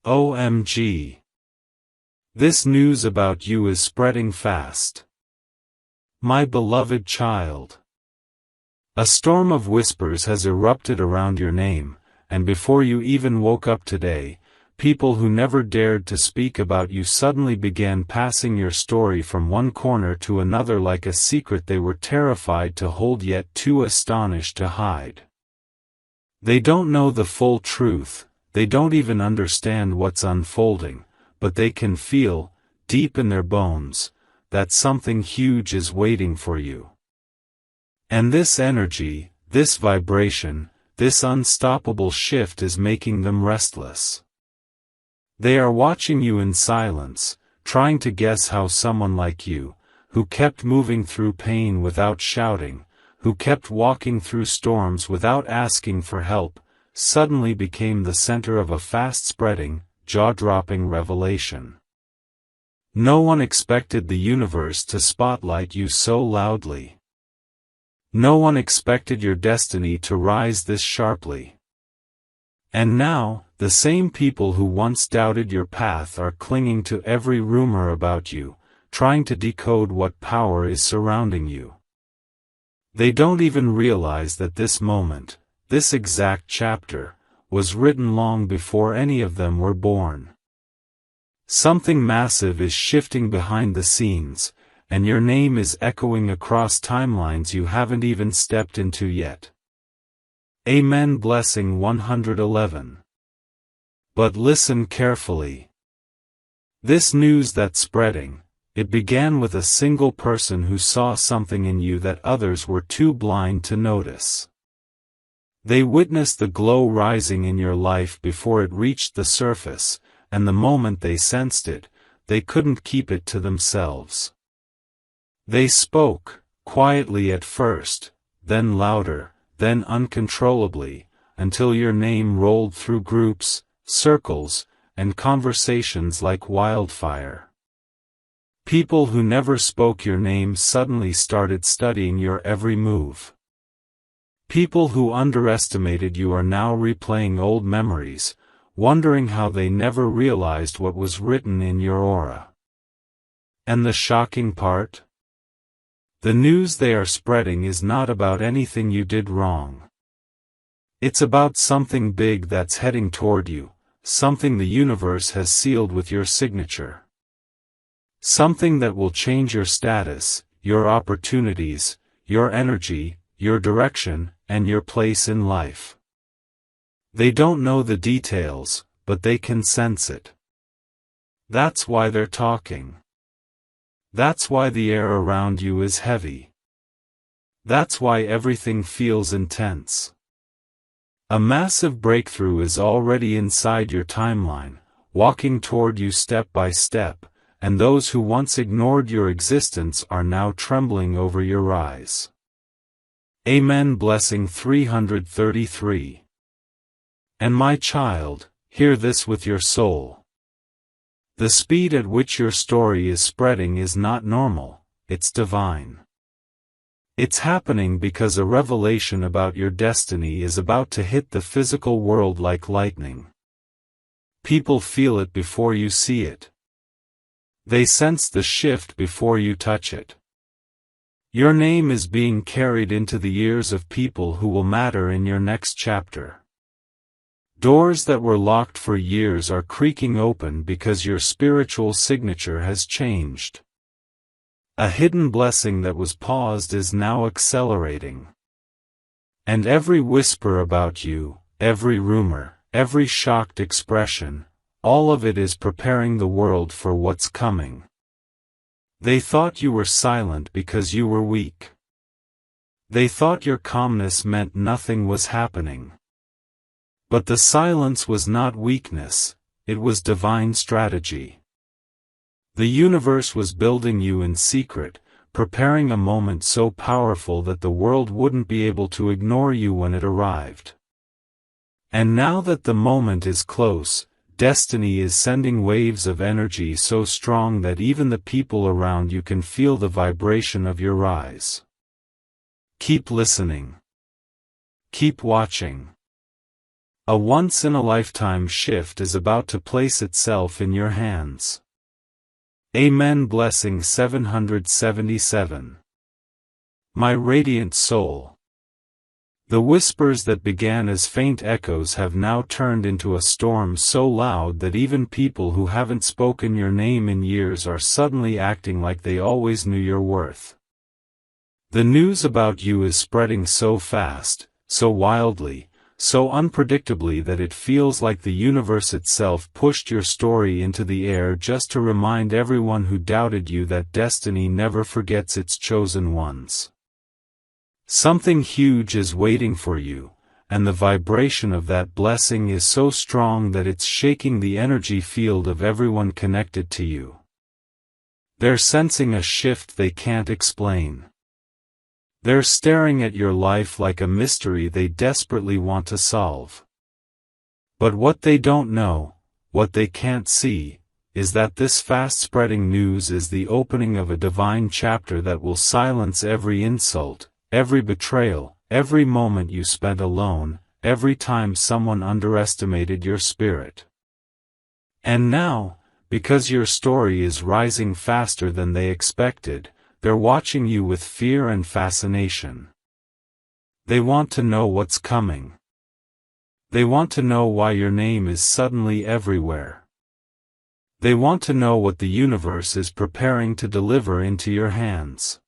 OMG. This news about you is spreading fast. My beloved child. A storm of whispers has erupted around your name, and before you even woke up today, people who never dared to speak about you suddenly began passing your story from one corner to another like a secret they were terrified to hold yet too astonished to hide. They don't know the full truth, they don't even understand what's unfolding, but they can feel, deep in their bones, that something huge is waiting for you. And this energy, this vibration, this unstoppable shift is making them restless. They are watching you in silence, trying to guess how someone like you, who kept moving through pain without shouting, who kept walking through storms without asking for help, suddenly became the center of a fast-spreading, jaw-dropping revelation. No one expected the universe to spotlight you so loudly. No one expected your destiny to rise this sharply. And now, the same people who once doubted your path are clinging to every rumor about you, trying to decode what power is surrounding you. They don't even realize that this moment, this exact chapter, was written long before any of them were born. Something massive is shifting behind the scenes, and your name is echoing across timelines you haven't even stepped into yet. Amen. Blessing 111. But listen carefully. This news that's spreading, it began with a single person who saw something in you that others were too blind to notice. They witnessed the glow rising in your life before it reached the surface, and the moment they sensed it, they couldn't keep it to themselves. They spoke, quietly at first, then louder, then uncontrollably, until your name rolled through groups, circles, and conversations like wildfire. People who never spoke your name suddenly started studying your every move. People who underestimated you are now replaying old memories, wondering how they never realized what was written in your aura. And the shocking part? The news they are spreading is not about anything you did wrong. It's about something big that's heading toward you, something the universe has sealed with your signature. Something that will change your status, your opportunities, your energy, your direction, and your place in life. They don't know the details, but they can sense it. That's why they're talking. That's why the air around you is heavy. That's why everything feels intense. A massive breakthrough is already inside your timeline, walking toward you step by step, and those who once ignored your existence are now trembling over your rise. Amen. Blessing 333. And my child, hear this with your soul. The speed at which your story is spreading is not normal, it's divine. It's happening because a revelation about your destiny is about to hit the physical world like lightning. People feel it before you see it. They sense the shift before you touch it. Your name is being carried into the ears of people who will matter in your next chapter. Doors that were locked for years are creaking open because your spiritual signature has changed. A hidden blessing that was paused is now accelerating. And every whisper about you, every rumor, every shocked expression, all of it is preparing the world for what's coming. They thought you were silent because you were weak. They thought your calmness meant nothing was happening. But the silence was not weakness, it was divine strategy. The universe was building you in secret, preparing a moment so powerful that the world wouldn't be able to ignore you when it arrived. And now that the moment is close, destiny is sending waves of energy so strong that even the people around you can feel the vibration of your rise. Keep listening. Keep watching. A once-in-a-lifetime shift is about to place itself in your hands. Amen. Blessing 777. My radiant soul. The whispers that began as faint echoes have now turned into a storm so loud that even people who haven't spoken your name in years are suddenly acting like they always knew your worth. The news about you is spreading so fast, so wildly, so unpredictably that it feels like the universe itself pushed your story into the air just to remind everyone who doubted you that destiny never forgets its chosen ones. Something huge is waiting for you, and the vibration of that blessing is so strong that it's shaking the energy field of everyone connected to you. They're sensing a shift they can't explain. They're staring at your life like a mystery they desperately want to solve. But what they don't know, what they can't see, is that this fast-spreading news is the opening of a divine chapter that will silence every insult, every betrayal, every moment you spent alone, every time someone underestimated your spirit. And now, because your story is rising faster than they expected, they're watching you with fear and fascination. They want to know what's coming. They want to know why your name is suddenly everywhere. They want to know what the universe is preparing to deliver into your hands.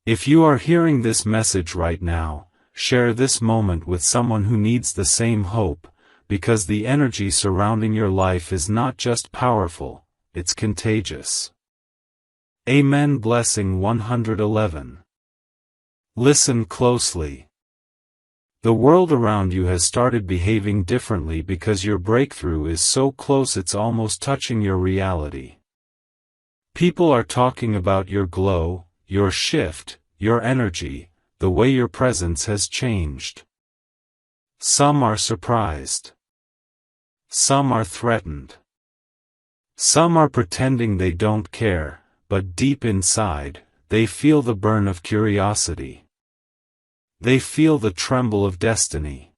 If you are hearing this message right now, share this moment with someone who needs the same hope, because the energy surrounding your life is not just powerful, it's contagious. Amen. Blessing 111. Listen closely. The world around you has started behaving differently because your breakthrough is so close it's almost touching your reality. People are talking about your glow, your shift, your energy, the way your presence has changed. Some are surprised. Some are threatened. Some are pretending they don't care, but deep inside, they feel the burn of curiosity. They feel the tremble of destiny.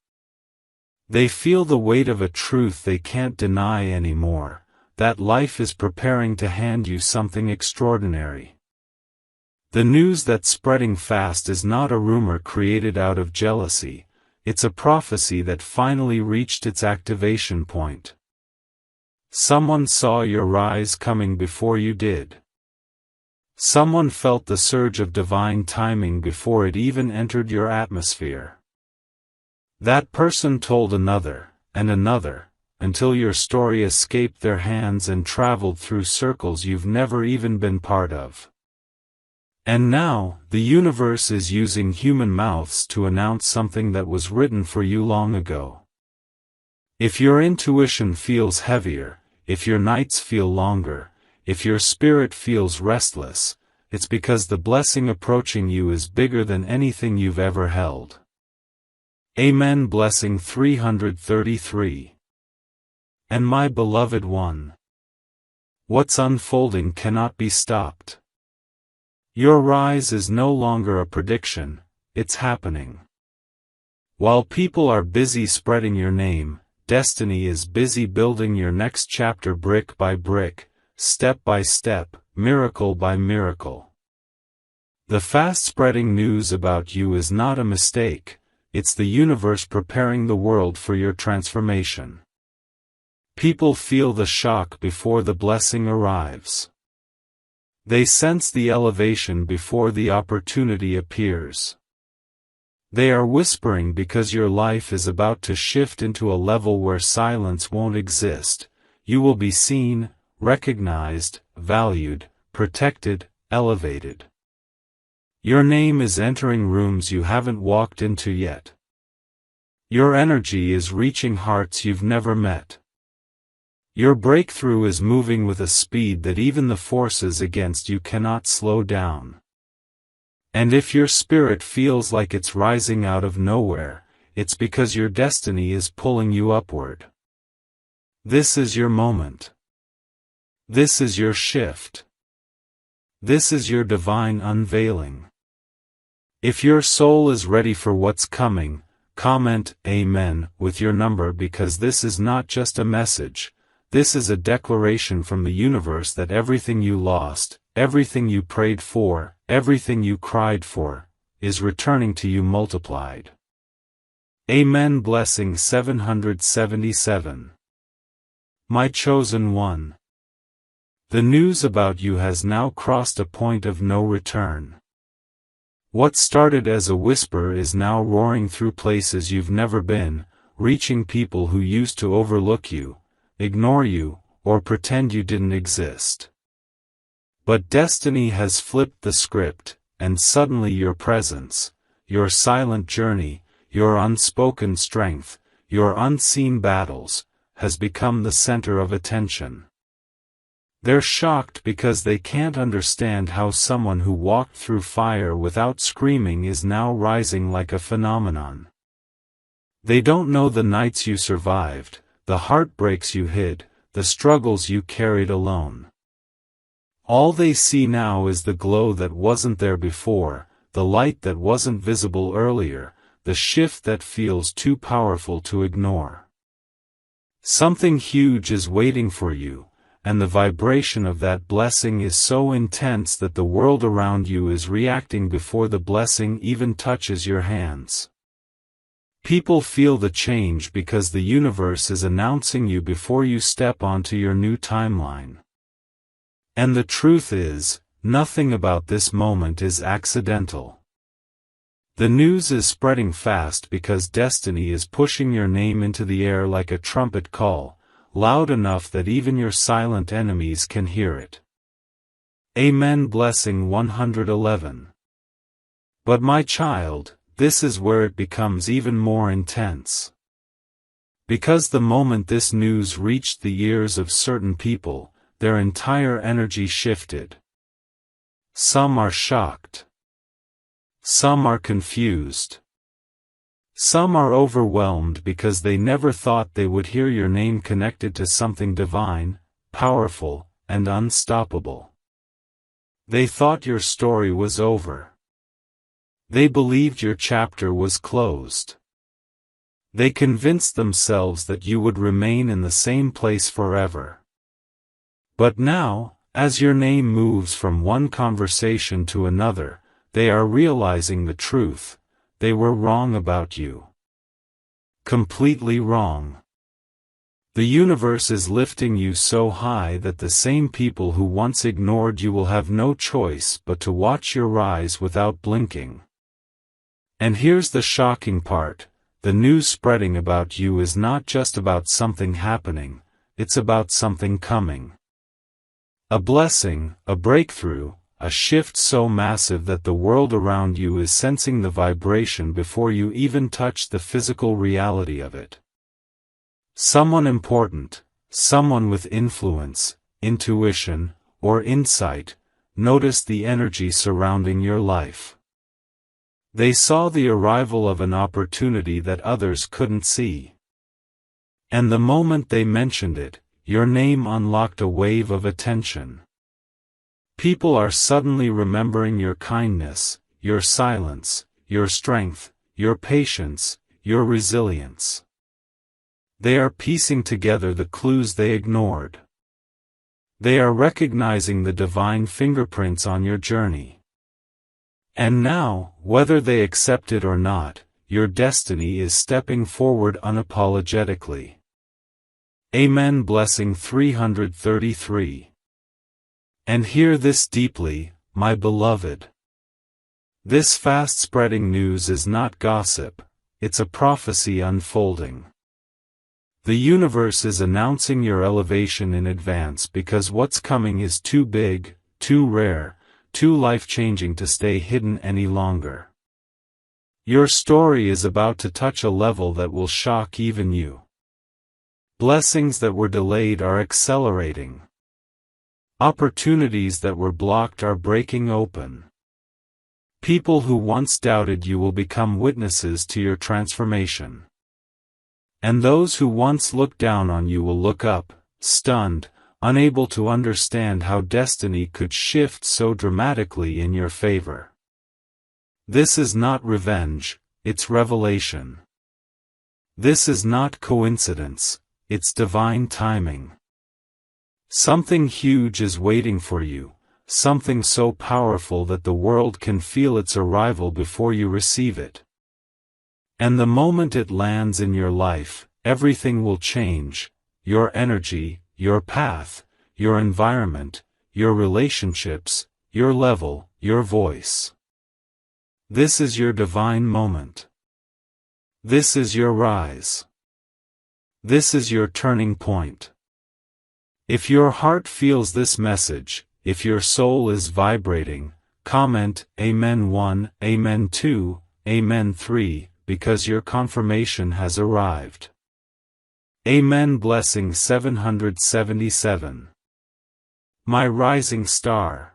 They feel the weight of a truth they can't deny anymore, that life is preparing to hand you something extraordinary. The news that's spreading fast is not a rumor created out of jealousy, it's a prophecy that finally reached its activation point. Someone saw your rise coming before you did. Someone felt the surge of divine timing before it even entered your atmosphere. That person told another, and another, until your story escaped their hands and traveled through circles you've never even been part of. And now, the universe is using human mouths to announce something that was written for you long ago. If your intuition feels heavier, if your nights feel longer, if your spirit feels restless, it's because the blessing approaching you is bigger than anything you've ever held. Amen. Blessing 333. And my beloved one, what's unfolding cannot be stopped. Your rise is no longer a prediction, it's happening. While people are busy spreading your name, destiny is busy building your next chapter brick by brick, step by step, miracle by miracle. The fast-spreading news about you is not a mistake, it's the universe preparing the world for your transformation. People feel the shock before the blessing arrives. They sense the elevation before the opportunity appears. They are whispering because your life is about to shift into a level where silence won't exist. You will be seen, recognized, valued, protected, elevated. Your name is entering rooms you haven't walked into yet. Your energy is reaching hearts you've never met. Your breakthrough is moving with a speed that even the forces against you cannot slow down. And if your spirit feels like it's rising out of nowhere, it's because your destiny is pulling you upward. This is your moment. This is your shift. This is your divine unveiling. If your soul is ready for what's coming, comment Amen with your number, because this is not just a message. This is a declaration from the universe that everything you lost, everything you prayed for, everything you cried for, is returning to you multiplied. Amen. Blessing 777. My chosen one. The news about you has now crossed a point of no return. What started as a whisper is now roaring through places you've never been, reaching people who used to overlook you, ignore you, or pretend you didn't exist. But destiny has flipped the script, and suddenly your presence, your silent journey, your unspoken strength, your unseen battles, has become the center of attention. They're shocked because they can't understand how someone who walked through fire without screaming is now rising like a phenomenon. They don't know the nights you survived, the heartbreaks you hid, the struggles you carried alone. All they see now is the glow that wasn't there before, the light that wasn't visible earlier, the shift that feels too powerful to ignore. Something huge is waiting for you, and the vibration of that blessing is so intense that the world around you is reacting before the blessing even touches your hands. People feel the change because the universe is announcing you before you step onto your new timeline. And the truth is, nothing about this moment is accidental. The news is spreading fast because destiny is pushing your name into the air like a trumpet call, loud enough that even your silent enemies can hear it. Amen. Blessing 111. But my child, this is where it becomes even more intense. Because the moment this news reached the ears of certain people, their entire energy shifted. Some are shocked. Some are confused. Some are overwhelmed because they never thought they would hear your name connected to something divine, powerful, and unstoppable. They thought your story was over. They believed your chapter was closed. They convinced themselves that you would remain in the same place forever. But now, as your name moves from one conversation to another, they are realizing the truth. They were wrong about you. Completely wrong. The universe is lifting you so high that the same people who once ignored you will have no choice but to watch your rise without blinking. And here's the shocking part, the news spreading about you is not just about something happening, it's about something coming. A blessing, a breakthrough, a shift so massive that the world around you is sensing the vibration before you even touch the physical reality of it. Someone important, someone with influence, intuition, or insight, noticed the energy surrounding your life. They saw the arrival of an opportunity that others couldn't see. And the moment they mentioned it, your name unlocked a wave of attention. People are suddenly remembering your kindness, your silence, your strength, your patience, your resilience. They are piecing together the clues they ignored. They are recognizing the divine fingerprints on your journey. And now, whether they accept it or not, your destiny is stepping forward unapologetically. Amen. Blessing 333. And hear this deeply, my beloved. This fast-spreading news is not gossip, it's a prophecy unfolding. The universe is announcing your elevation in advance because what's coming is too big, too rare, too life-changing to stay hidden any longer. Your story is about to touch a level that will shock even you. Blessings that were delayed are accelerating. Opportunities that were blocked are breaking open. People who once doubted you will become witnesses to your transformation. And those who once looked down on you will look up, stunned, unable to understand how destiny could shift so dramatically in your favor. This is not revenge, it's revelation. This is not coincidence, it's divine timing. Something huge is waiting for you, something so powerful that the world can feel its arrival before you receive it. And the moment it lands in your life, everything will change: your energy, your path, your environment, your relationships, your level, your voice. This is your divine moment. This is your rise. This is your turning point. If your heart feels this message, if your soul is vibrating, comment Amen 1, Amen 2, Amen 3, because your confirmation has arrived. Amen. Blessing 777. My rising star.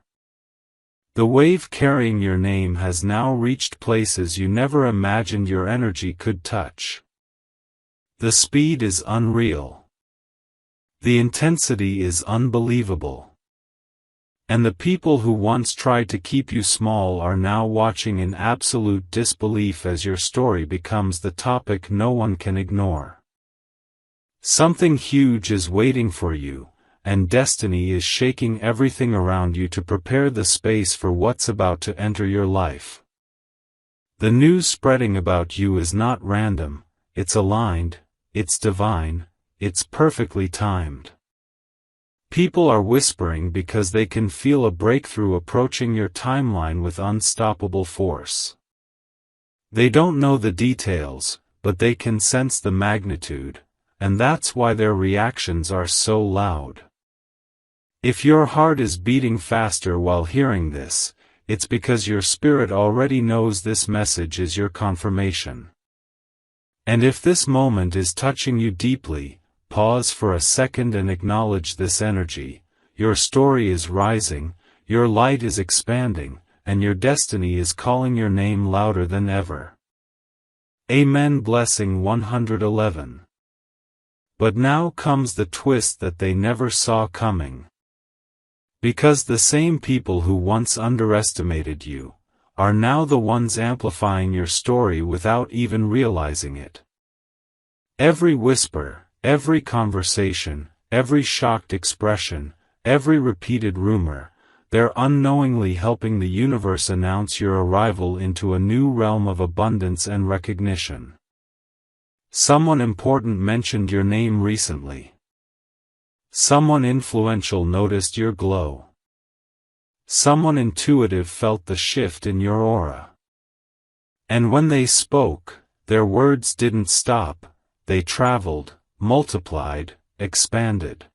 The wave carrying your name has now reached places you never imagined your energy could touch. The speed is unreal. The intensity is unbelievable. And the people who once tried to keep you small are now watching in absolute disbelief as your story becomes the topic no one can ignore. Something huge is waiting for you, and destiny is shaking everything around you to prepare the space for what's about to enter your life. The news spreading about you is not random, it's aligned, it's divine, it's perfectly timed. People are whispering because they can feel a breakthrough approaching your timeline with unstoppable force. They don't know the details, but they can sense the magnitude, and that's why their reactions are so loud. If your heart is beating faster while hearing this, it's because your spirit already knows this message is your confirmation. And if this moment is touching you deeply, pause for a second and acknowledge this energy. Your story is rising, your light is expanding, and your destiny is calling your name louder than ever. Amen. Blessing 111. But now comes the twist that they never saw coming. Because the same people who once underestimated you are now the ones amplifying your story without even realizing it. Every whisper, every conversation, every shocked expression, every repeated rumor, they're unknowingly helping the universe announce your arrival into a new realm of abundance and recognition. Someone important mentioned your name recently. Someone influential noticed your glow. Someone intuitive felt the shift in your aura. And when they spoke, their words didn't stop, they traveled, multiplied, expanded.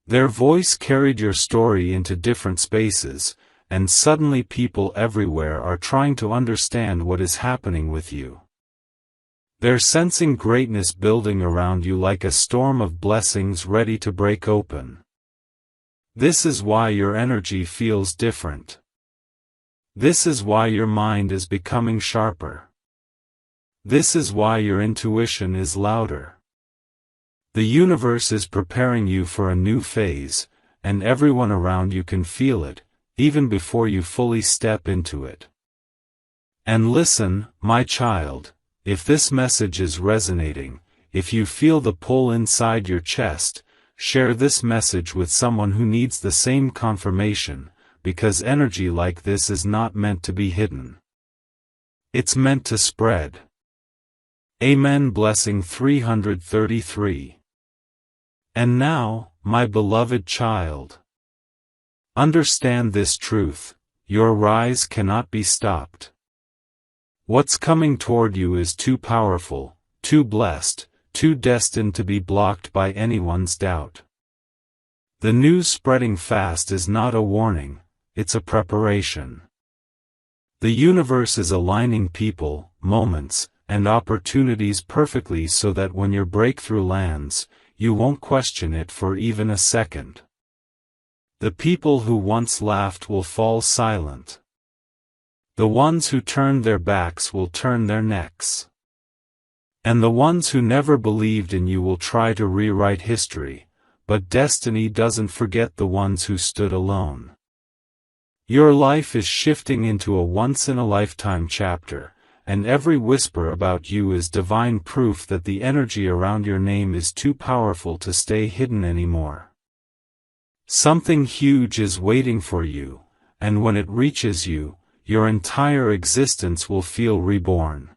Their voice carried your story into different spaces, and suddenly people everywhere are trying to understand what is happening with you. They're sensing greatness building around you like a storm of blessings ready to break open. This is why your energy feels different. This is why your mind is becoming sharper. This is why your intuition is louder. The universe is preparing you for a new phase, and everyone around you can feel it, even before you fully step into it. And listen, my child. If this message is resonating, if you feel the pull inside your chest, share this message with someone who needs the same confirmation, because energy like this is not meant to be hidden. It's meant to spread. Amen. Blessing 333. And now, my beloved child, understand this truth: your rise cannot be stopped. What's coming toward you is too powerful, too blessed, too destined to be blocked by anyone's doubt. The news spreading fast is not a warning, it's a preparation. The universe is aligning people, moments, and opportunities perfectly so that when your breakthrough lands, you won't question it for even a second. The people who once laughed will fall silent. The ones who turned their backs will turn their necks. And the ones who never believed in you will try to rewrite history, but destiny doesn't forget the ones who stood alone. Your life is shifting into a once-in-a-lifetime chapter, and every whisper about you is divine proof that the energy around your name is too powerful to stay hidden anymore. Something huge is waiting for you, and when it reaches you, your entire existence will feel reborn.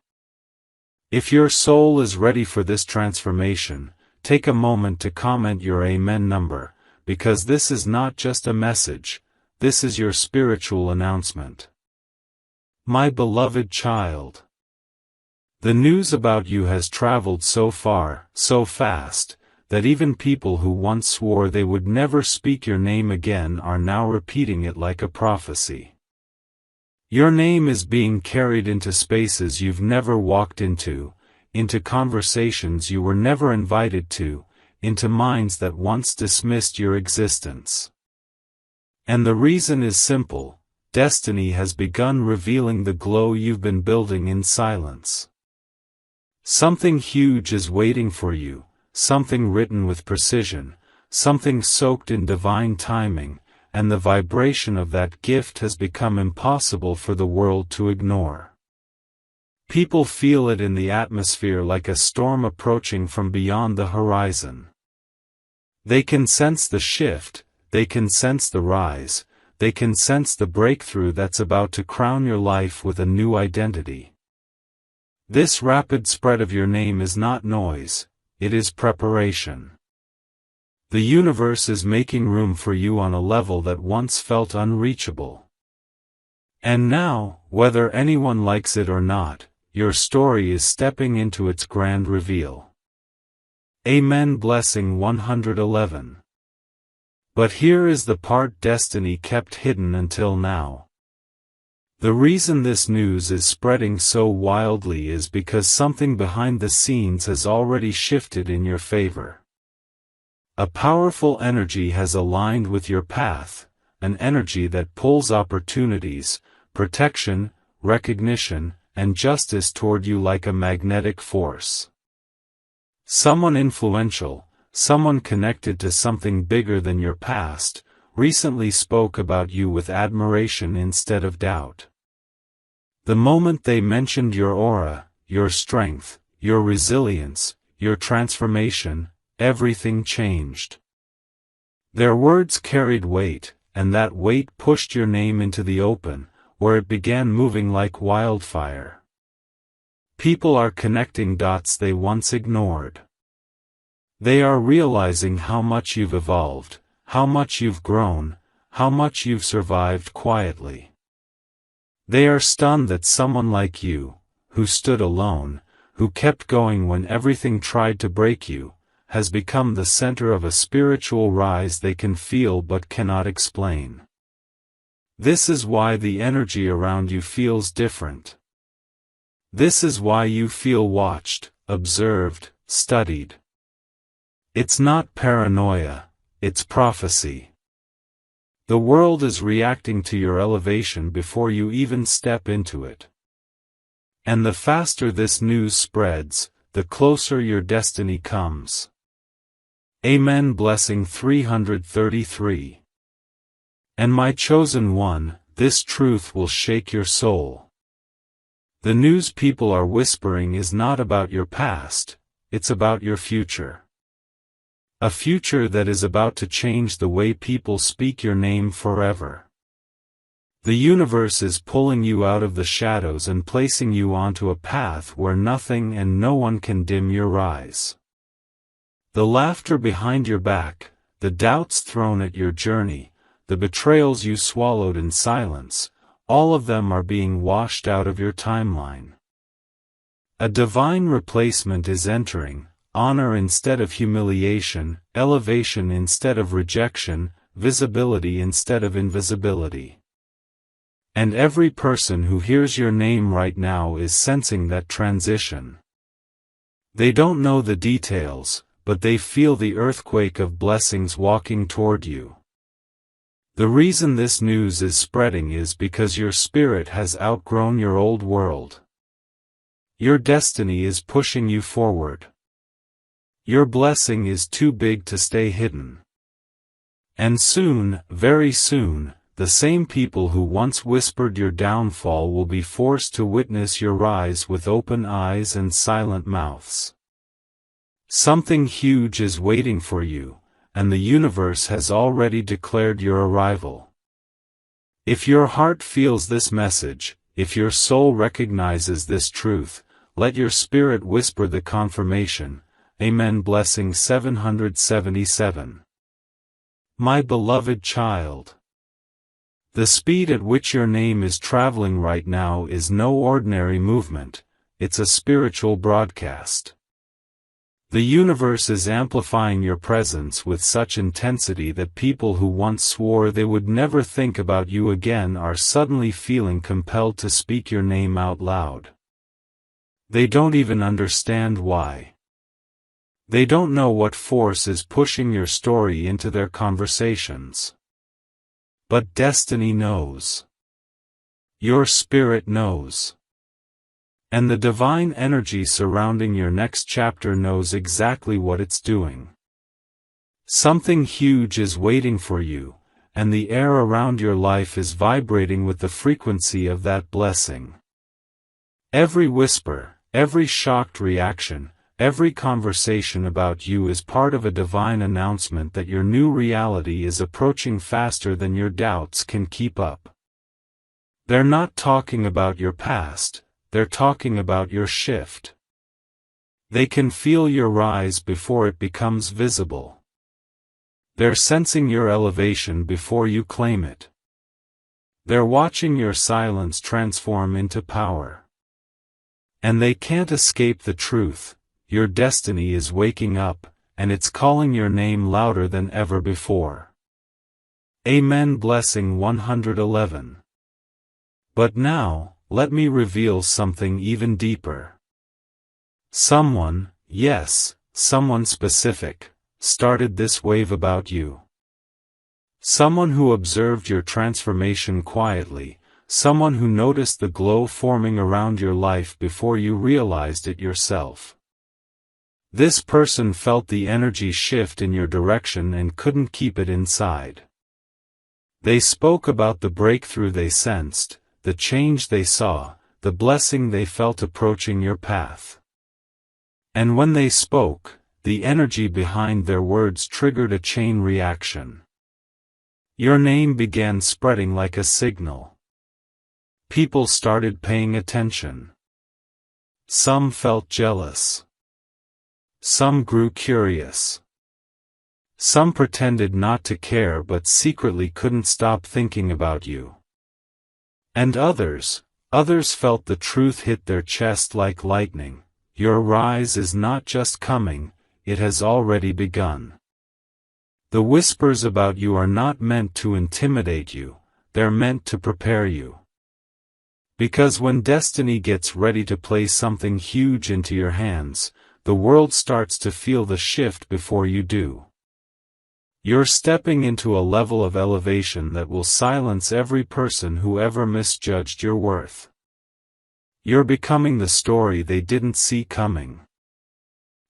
If your soul is ready for this transformation, take a moment to comment your Amen number, because this is not just a message, this is your spiritual announcement. My beloved child, the news about you has traveled so far, so fast, that even people who once swore they would never speak your name again are now repeating it like a prophecy. Your name is being carried into spaces you've never walked into conversations you were never invited to, into minds that once dismissed your existence. And the reason is simple: destiny has begun revealing the glow you've been building in silence. Something huge is waiting for you, something written with precision, something soaked in divine timing, and the vibration of that gift has become impossible for the world to ignore. People feel it in the atmosphere like a storm approaching from beyond the horizon. They can sense the shift, they can sense the rise, they can sense the breakthrough that's about to crown your life with a new identity. This rapid spread of your name is not noise, it is preparation. The universe is making room for you on a level that once felt unreachable. And now, whether anyone likes it or not, your story is stepping into its grand reveal. Amen. Blessing 111. But here is the part destiny kept hidden until now. The reason this news is spreading so wildly is because something behind the scenes has already shifted in your favor. A powerful energy has aligned with your path, an energy that pulls opportunities, protection, recognition, and justice toward you like a magnetic force. Someone influential, someone connected to something bigger than your past, recently spoke about you with admiration instead of doubt. The moment they mentioned your aura, your strength, your resilience, your transformation, everything changed. Their words carried weight, and that weight pushed your name into the open, where it began moving like wildfire. People are connecting dots they once ignored. They are realizing how much you've evolved, how much you've grown, how much you've survived quietly. They are stunned that someone like you, who stood alone, who kept going when everything tried to break you, has become the center of a spiritual rise they can feel but cannot explain. This is why the energy around you feels different. This is why you feel watched, observed, studied. It's not paranoia, it's prophecy. The world is reacting to your elevation before you even step into it. And the faster this news spreads, the closer your destiny comes. Amen. Blessing 333. And my chosen one, this truth will shake your soul. The news people are whispering is not about your past, it's about your future. A future that is about to change the way people speak your name forever. The universe is pulling you out of the shadows and placing you onto a path where nothing and no one can dim your rise. The laughter behind your back, the doubts thrown at your journey, the betrayals you swallowed in silence, all of them are being washed out of your timeline. A divine replacement is entering, honor instead of humiliation, elevation instead of rejection, visibility instead of invisibility. And every person who hears your name right now is sensing that transition. They don't know the details, but they feel the earthquake of blessings walking toward you. The reason this news is spreading is because your spirit has outgrown your old world. Your destiny is pushing you forward. Your blessing is too big to stay hidden. And soon, very soon, the same people who once whispered your downfall will be forced to witness your rise with open eyes and silent mouths. Something huge is waiting for you, and the universe has already declared your arrival. If your heart feels this message, if your soul recognizes this truth, let your spirit whisper the confirmation. Amen. Blessing 777. My beloved child, the speed at which your name is traveling right now is no ordinary movement, it's a spiritual broadcast. The universe is amplifying your presence with such intensity that people who once swore they would never think about you again are suddenly feeling compelled to speak your name out loud. They don't even understand why. They don't know what force is pushing your story into their conversations. But destiny knows. Your spirit knows. And the divine energy surrounding your next chapter knows exactly what it's doing. Something huge is waiting for you, and the air around your life is vibrating with the frequency of that blessing. Every whisper, every shocked reaction, every conversation about you is part of a divine announcement that your new reality is approaching faster than your doubts can keep up. They're not talking about your past, they're talking about your shift. They can feel your rise before it becomes visible. They're sensing your elevation before you claim it. They're watching your silence transform into power. And they can't escape the truth. Your destiny is waking up, and it's calling your name louder than ever before. Amen. Blessing 111. But now, let me reveal something even deeper. Someone, yes, someone specific, started this wave about you. Someone who observed your transformation quietly, someone who noticed the glow forming around your life before you realized it yourself. This person felt the energy shift in your direction and couldn't keep it inside. They spoke about the breakthrough they sensed, the change they saw, the blessing they felt approaching your path. And when they spoke, the energy behind their words triggered a chain reaction. Your name began spreading like a signal. People started paying attention. Some felt jealous. Some grew curious. Some pretended not to care but secretly couldn't stop thinking about you. And others felt the truth hit their chest like lightning. Your rise is not just coming, it has already begun. The whispers about you are not meant to intimidate you, they're meant to prepare you. Because when destiny gets ready to place something huge into your hands, the world starts to feel the shift before you do. You're stepping into a level of elevation that will silence every person who ever misjudged your worth. You're becoming the story they didn't see coming.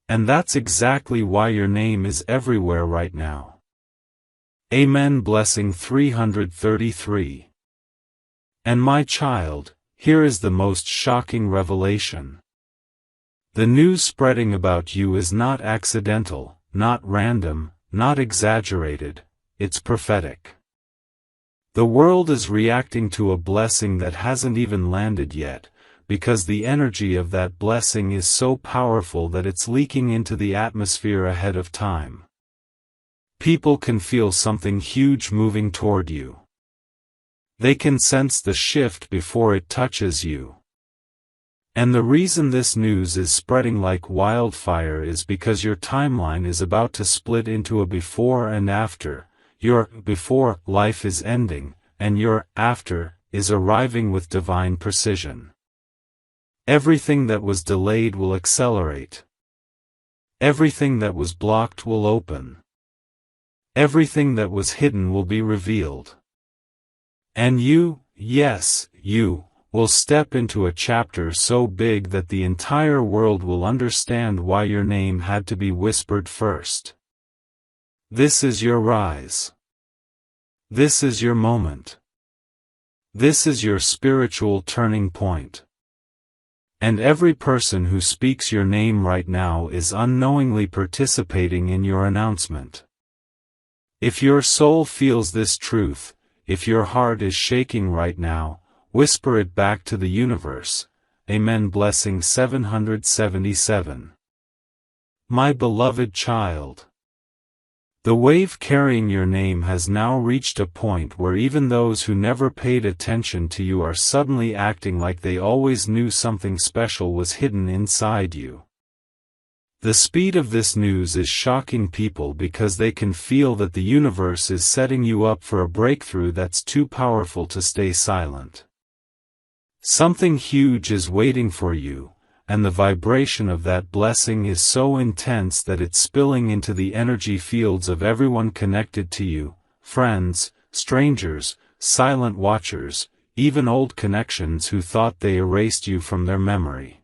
And that's exactly why your name is everywhere right now. Amen. Blessing 333. And my child, here is the most shocking revelation. The news spreading about you is not accidental, not random, not exaggerated, it's prophetic. The world is reacting to a blessing that hasn't even landed yet, because the energy of that blessing is so powerful that it's leaking into the atmosphere ahead of time. People can feel something huge moving toward you. They can sense the shift before it touches you. And the reason this news is spreading like wildfire is because your timeline is about to split into a before and after. Your before life is ending, and your after is arriving with divine precision. Everything that was delayed will accelerate. Everything that was blocked will open. Everything that was hidden will be revealed. And you, yes, you, will step into a chapter so big that the entire world will understand why your name had to be whispered first. This is your rise. This is your moment. This is your spiritual turning point. And every person who speaks your name right now is unknowingly participating in your announcement. If your soul feels this truth, if your heart is shaking right now, whisper it back to the universe. Amen. Blessing 777. My beloved child. The wave carrying your name has now reached a point where even those who never paid attention to you are suddenly acting like they always knew something special was hidden inside you. The speed of this news is shocking people because they can feel that the universe is setting you up for a breakthrough that's too powerful to stay silent. Something huge is waiting for you, and the vibration of that blessing is so intense that it's spilling into the energy fields of everyone connected to you, friends, strangers, silent watchers, even old connections who thought they erased you from their memory.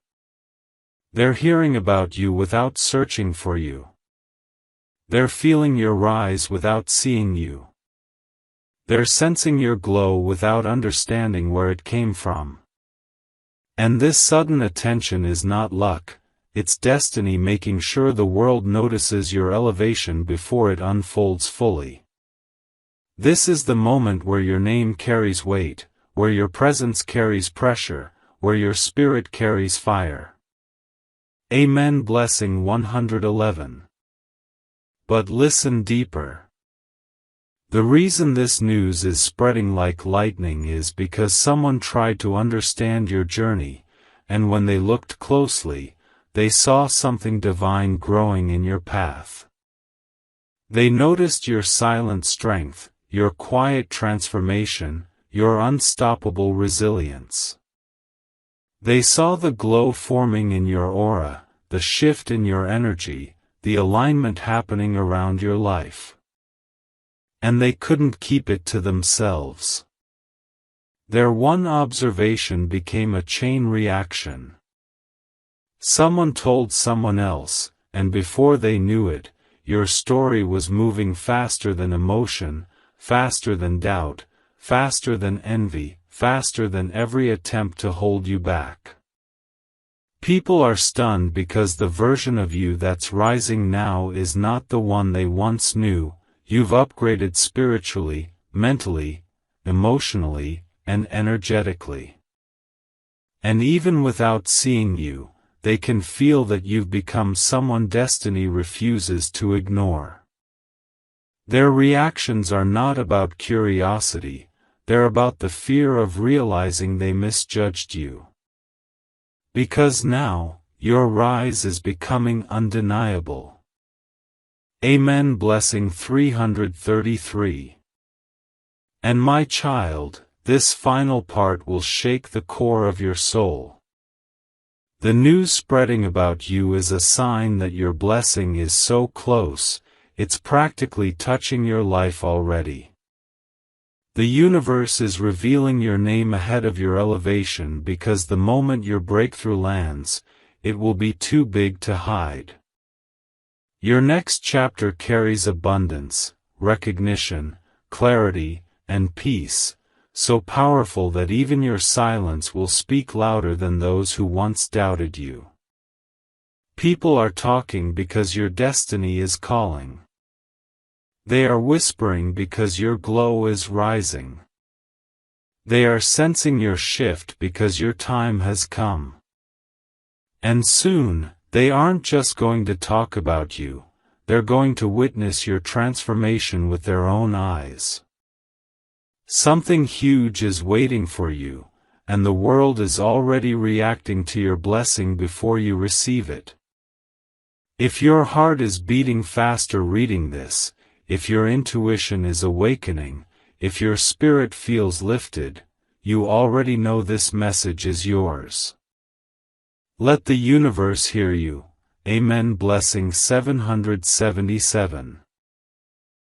They're hearing about you without searching for you. They're feeling your rise without seeing you. They're sensing your glow without understanding where it came from. And this sudden attention is not luck, it's destiny making sure the world notices your elevation before it unfolds fully. This is the moment where your name carries weight, where your presence carries pressure, where your spirit carries fire. Amen. Blessing 111. But listen deeper. The reason this news is spreading like lightning is because someone tried to understand your journey, and when they looked closely, they saw something divine growing in your path. They noticed your silent strength, your quiet transformation, your unstoppable resilience. They saw the glow forming in your aura, the shift in your energy, the alignment happening around your life. And they couldn't keep it to themselves. Their one observation became a chain reaction. Someone told someone else, and before they knew it, your story was moving faster than emotion, faster than doubt, faster than envy, faster than every attempt to hold you back. People are stunned because the version of you that's rising now is not the one they once knew. You've upgraded spiritually, mentally, emotionally, and energetically. And even without seeing you, they can feel that you've become someone destiny refuses to ignore. Their reactions are not about curiosity, they're about the fear of realizing they misjudged you. Because now, your rise is becoming undeniable. Amen. Blessing 333. And my child, this final part will shake the core of your soul. The news spreading about you is a sign that your blessing is so close, it's practically touching your life already. The universe is revealing your name ahead of your elevation because the moment your breakthrough lands, it will be too big to hide. Your next chapter carries abundance, recognition, clarity, and peace, so powerful that even your silence will speak louder than those who once doubted you. People are talking because your destiny is calling. They are whispering because your glow is rising. They are sensing your shift because your time has come. And soon, they aren't just going to talk about you, they're going to witness your transformation with their own eyes. Something huge is waiting for you, and the world is already reacting to your blessing before you receive it. If your heart is beating faster reading this, if your intuition is awakening, if your spirit feels lifted, you already know this message is yours. Let the universe hear you. Amen. Blessing 777.